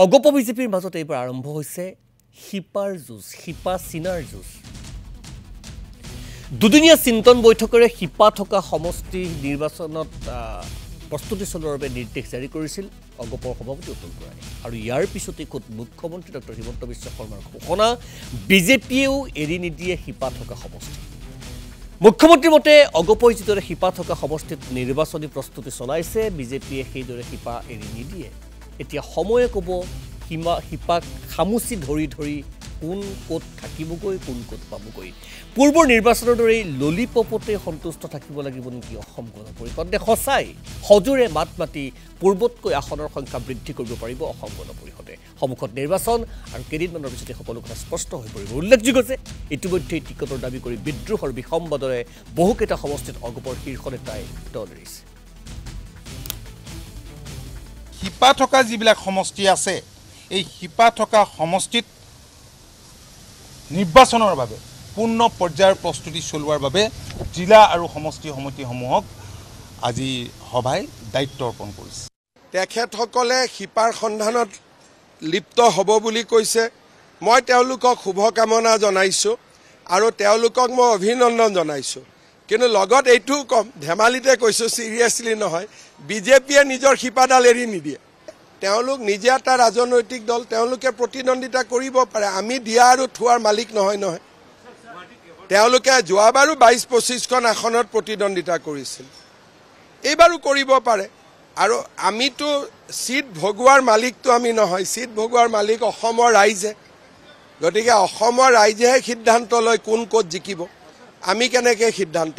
অগপ বিজেপিৰ মাজত এইবাৰ আৰম্ভ হৈছে শিপাৰ যুঁজ, শিপা চিনাৰ যুঁজ। দুদিনীয়া চিন্তন বৈঠকেৰে শিপা থকা সমষ্টি নিৰ্বাচনত প্ৰস্তুতি চলোৱাৰ বাবে নিৰ্দেশ জাৰি কৰিছিল অগপৰ সভাপতি অতুল বৰাই। আৰু ইয়াৰ পিছতে খোদ মুখ্যমন্ত্ৰী ডক্টৰ হিমন্ত বিশ্ব শৰ্মাৰ ঘোষণা, বিজেপিয়েও এৰি নিদিয়ে শিপা থকা সমষ্টি। মুখ্যমন্ত্ৰীৰ মতে অগপই যিদৰে শিপা থকা সমষ্টিত নিৰ্বাচনী প্ৰস্তুতি চলাইছে, বিজেপিয়ে সেইদৰে শিপা এৰি নিদিয়ে। এতিয়া সময়ে ক'ব শিপাক খামুচি ধৰি ধৰি কোন ক'ত থাকিবগৈ, কোন ক'ত পাবগৈ। পূৰ্বৰ নিৰ্বাচনৰ দৰেই ললিপপতে সন্তুষ্ট থাকিব লাগিব নেকি অসম গণ পৰিষদ? সঁচাই সজোৰে মাত মাতি পূৰ্বতকৈ আসনৰ সংখ্যা বৃদ্ধি কৰিব পাৰিব অসম গণ পৰিষদে। সন্মুখত নিৰ্বাচন আৰু কেইদিনমানৰ পিছতে সকলো কথা স্পষ্ট হৈ পৰিব। উল্লেখযোগ্য যে ইতিমধ্যেই টিকটৰ দাবী কৰি বিদ্ৰোহৰ বিসম্বাদৰে বহুকেইটা সমষ্টিত অগপৰ শীৰ্ষ নেতাই দল এৰিছে। শিপা থকা যিবিলাক সমষ্টি আছে, এই শিপা থকা সমষ্টিত নিৰ্বাচনৰ বাবে পূৰ্ণ পৰ্যায়ৰ প্ৰস্তুতি চলোৱাৰ বাবে জিলা আৰু সমষ্টি সমিতিসমূহক আজি সভাই দায়িত্ব অৰ্পণ কৰিছে। তেখেতসকলে শিপাৰ সন্ধানত লিপ্ত হ'ব বুলি কৈছে। মই তেওঁলোকক শুভকামনা জনাইছোঁ আৰু তেওঁলোকক মই অভিনন্দন জনাইছোঁ। কিন্তু লগত এইটোও কম, ধেমালিতে কৈছোঁ, চিৰিয়াছলি নহয়, বিজেপিয়ে নিজৰ শিপাডাল এৰি নিদিয়ে। তেওঁলোক নিজে এটা ৰাজনৈতিক দল, তেওঁলোকে প্ৰতিদ্বন্দ্বিতা কৰিব পাৰে। আমি দিয়া আৰু থোৱাৰ মালিক নহয়। তেওঁলোকে যোৱাবাৰো ২২-২৫খন আসনত প্ৰতিদ্বন্দ্বিতা কৰিছিল, এইবাৰো কৰিব পাৰে। আৰু আমিতো চিট ভগোৱাৰ মালিকটো আমি নহয়, চিট ভগোৱাৰ মালিক অসমৰ ৰাইজে। গতিকে অসমৰ ৰাইজেহে সিদ্ধান্ত লয় কোন ক'ত জিকিব, আমি কেনেকৈ সিদ্ধান্ত